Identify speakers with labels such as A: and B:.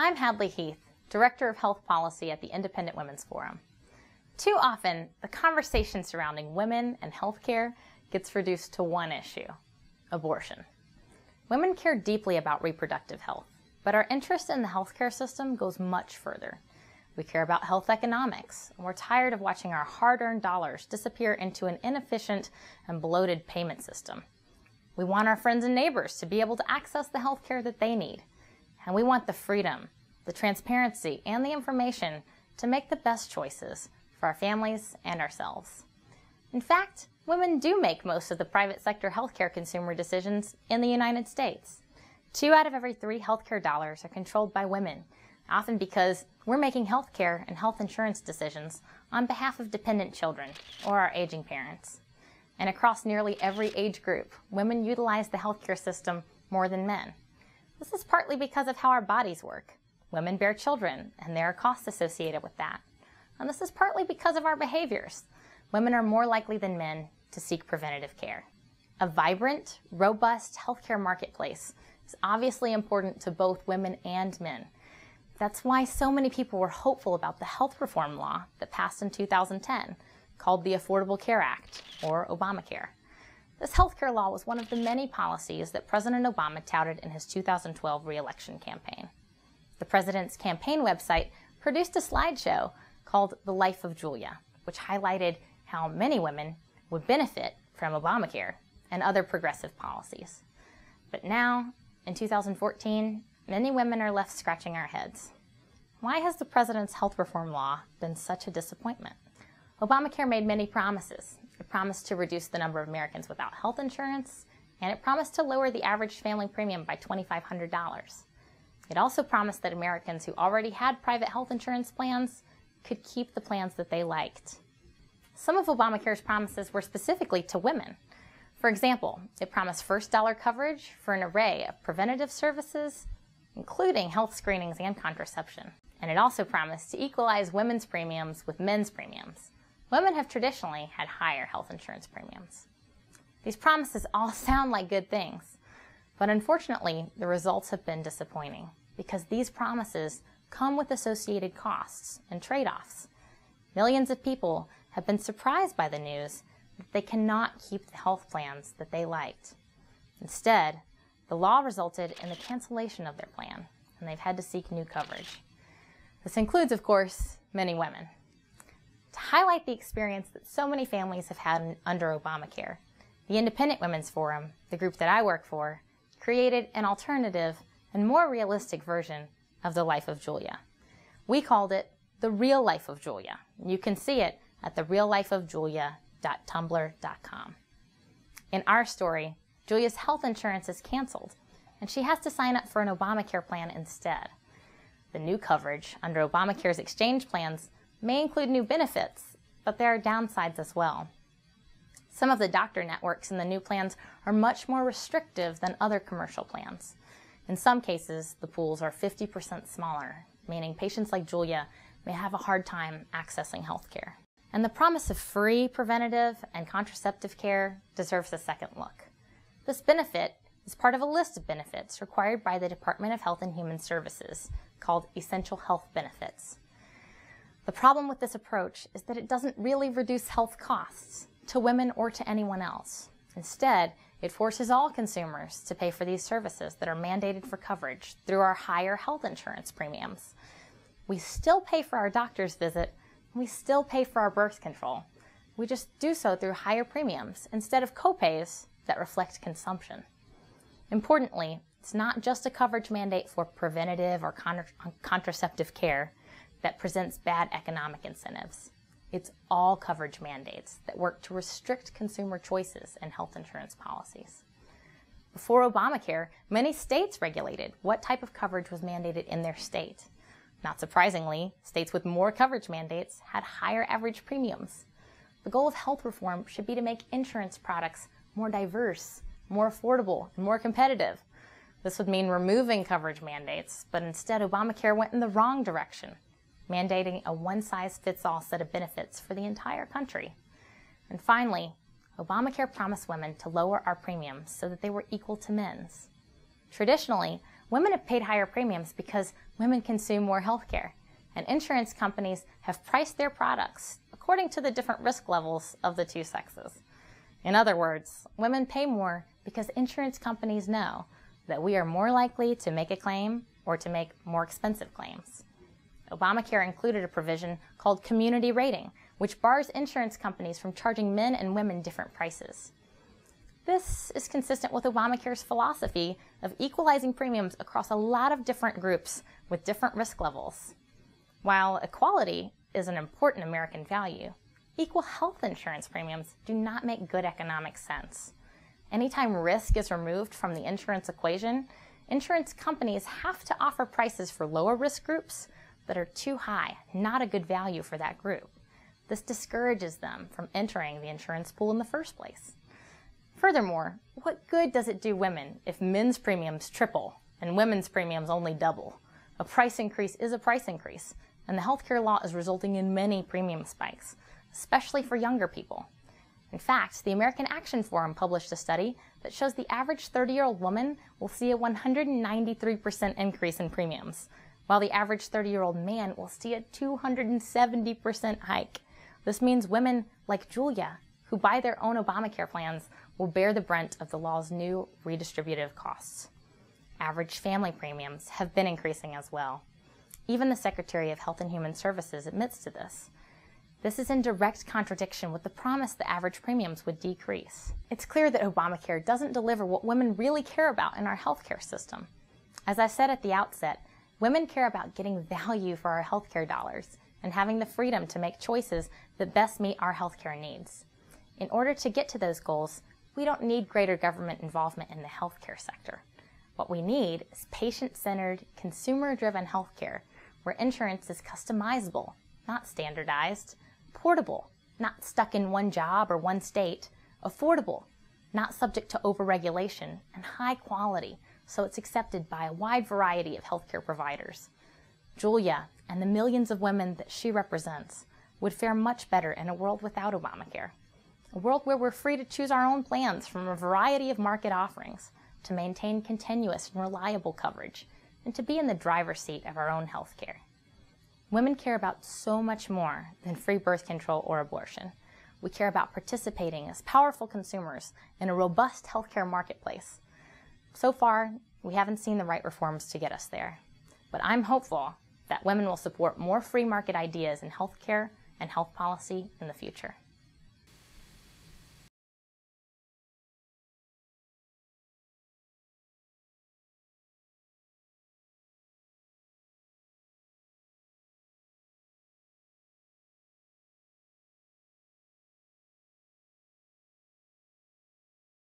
A: I'm Hadley Heath, Director of Health Policy at the Independent Women's Forum. Too often, the conversation surrounding women and healthcare gets reduced to one issue: abortion. Women care deeply about reproductive health, but our interest in the healthcare system goes much further. We care about health economics, and we're tired of watching our hard-earned dollars disappear into an inefficient and bloated payment system. We want our friends and neighbors to be able to access the healthcare that they need. And we want the freedom, the transparency, and the information to make the best choices for our families and ourselves. In fact, women do make most of the private sector healthcare consumer decisions in the United States. 2 out of every 3 healthcare dollars are controlled by women, often because we're making healthcare and health insurance decisions on behalf of dependent children or our aging parents. And across nearly every age group, women utilize the healthcare system more than men. This is partly because of how our bodies work. Women bear children, and there are costs associated with that. And this is partly because of our behaviors. Women are more likely than men to seek preventative care. A vibrant, robust healthcare marketplace is obviously important to both women and men. That's why so many people were hopeful about the health reform law that passed in 2010, called the Affordable Care Act, or Obamacare. This healthcare law was one of the many policies that President Obama touted in his 2012 re-election campaign. The president's campaign website produced a slideshow called The Life of Julia, which highlighted how many women would benefit from Obamacare and other progressive policies. But now, in 2014, many women are left scratching our heads. Why has the president's health reform law been such a disappointment? Obamacare made many promises. It promised to reduce the number of Americans without health insurance, and it promised to lower the average family premium by $2,500. It also promised that Americans who already had private health insurance plans could keep the plans that they liked. Some of Obamacare's promises were specifically to women. For example, it promised first dollar coverage for an array of preventative services, including health screenings and contraception. And it also promised to equalize women's premiums with men's premiums. Women have traditionally had higher health insurance premiums. These promises all sound like good things, but unfortunately, the results have been disappointing because these promises come with associated costs and trade-offs. Millions of people have been surprised by the news that they cannot keep the health plans that they liked. Instead, the law resulted in the cancellation of their plan, and they've had to seek new coverage. This includes, of course, many women. To highlight the experience that so many families have had under Obamacare, the Independent Women's Forum, the group that I work for, created an alternative and more realistic version of the life of Julia. We called it The Real Life of Julia. You can see it at thereallifeofjulia.tumblr.com. In our story, Julia's health insurance is canceled, and she has to sign up for an Obamacare plan instead. The new coverage under Obamacare's exchange plans may include new benefits, but there are downsides as well. Some of the doctor networks in the new plans are much more restrictive than other commercial plans. In some cases, the pools are 50% smaller, meaning patients like Julia may have a hard time accessing health care. And the promise of free preventative and contraceptive care deserves a second look. This benefit is part of a list of benefits required by the Department of Health and Human Services called Essential Health Benefits. The problem with this approach is that it doesn't really reduce health costs to women or to anyone else. Instead, it forces all consumers to pay for these services that are mandated for coverage through our higher health insurance premiums. We still pay for our doctor's visit, and we still pay for our birth control. We just do so through higher premiums instead of copays that reflect consumption. Importantly, it's not just a coverage mandate for preventative or contraceptive care that presents bad economic incentives. It's all coverage mandates that work to restrict consumer choices in health insurance policies. Before Obamacare, many states regulated what type of coverage was mandated in their state. Not surprisingly, states with more coverage mandates had higher average premiums. The goal of health reform should be to make insurance products more diverse, more affordable, and more competitive. This would mean removing coverage mandates, but instead Obamacare went in the wrong direction, mandating a one-size-fits-all set of benefits for the entire country. And finally, Obamacare promised women to lower our premiums so that they were equal to men's. Traditionally, Women have paid higher premiums because women consume more health care, and insurance companies have priced their products according to the different risk levels of the two sexes. In other words, women pay more because insurance companies know that we are more likely to make a claim or to make more expensive claims. Obamacare included a provision called community rating, which bars insurance companies from charging men and women different prices. This is consistent with Obamacare's philosophy of equalizing premiums across a lot of different groups with different risk levels. While equality is an important American value, equal health insurance premiums do not make good economic sense. Anytime risk is removed from the insurance equation, insurance companies have to offer prices for lower risk groups that are too high, not a good value for that group. This discourages them from entering the insurance pool in the first place. Furthermore, what good does it do women if men's premiums triple and women's premiums only double? A price increase is a price increase, and the healthcare law is resulting in many premium spikes, especially for younger people. In fact, the American Action Forum published a study that shows the average 30-year-old woman will see a 193% increase in premiums, while the average 30-year-old man will see a 270% hike. This means women like Julia, who buy their own Obamacare plans, will bear the brunt of the law's new redistributive costs. Average family premiums have been increasing as well. Even the Secretary of Health and Human Services admits to this. This is in direct contradiction with the promise that average premiums would decrease. It's clear that Obamacare doesn't deliver what women really care about in our healthcare system. As I said at the outset, women care about getting value for our healthcare dollars and having the freedom to make choices that best meet our healthcare needs. In order to get to those goals, we don't need greater government involvement in the healthcare sector. What we need is patient-centered, consumer-driven healthcare where insurance is customizable, not standardized, portable, not stuck in one job or one state, affordable, not subject to overregulation, and high quality, so it's accepted by a wide variety of healthcare providers. Julia and the millions of women that she represents would fare much better in a world without Obamacare, a world where we're free to choose our own plans from a variety of market offerings to maintain continuous and reliable coverage and to be in the driver's seat of our own healthcare. Women care about so much more than free birth control or abortion. We care about participating as powerful consumers in a robust healthcare marketplace. So far, we haven't seen the right reforms to get us there. But I'm hopeful that women will support more free market ideas in healthcare and health policy in the future.